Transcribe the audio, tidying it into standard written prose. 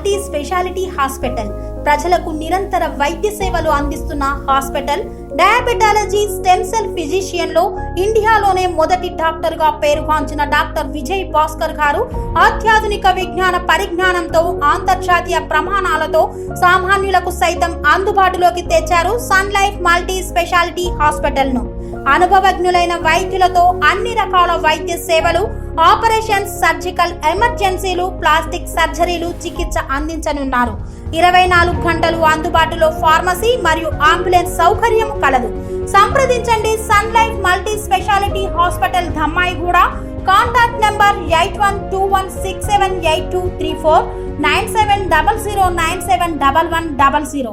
Multi speciality hospital ప్రజలకు నిరంతర వైద్య సేవలు అందిస్తున్న hospital. Diabetology stem cell physician లో ఇండియాలోనే మొదటి డాక్టర్ గా పేరుగాంచిన డాక్టర్ విజయ్ భాస్కర్ గారు అత్యాధునిక విజ్ఞాన పరిజ్ఞానంతో అంతర్జాతీయ ప్రమాణాలతో సామాన్యులకు సైతం అందుబాటులోకి తెచ్చారు Sun Life multi speciality hospital ను. అనుభవజ్ఞులైన వైద్యులతో అన్ని రకాల వైద్య సేవలు, ఆపరేషన్స్, సర్జికల్ ఎమర్జెన్సీలు, ప్లాస్టిక్ సర్జరీలు, చికిత్స అందించనున్నారు. 24 గంటలు అందుబాటులో ఫార్మసీ మరియు అంబులెన్స్ సౌకర్యం కలదు. సంప్రదించండి Sun Life multi speciality hospital, Dammaiguda. Contact number 8121678234, 9700971100.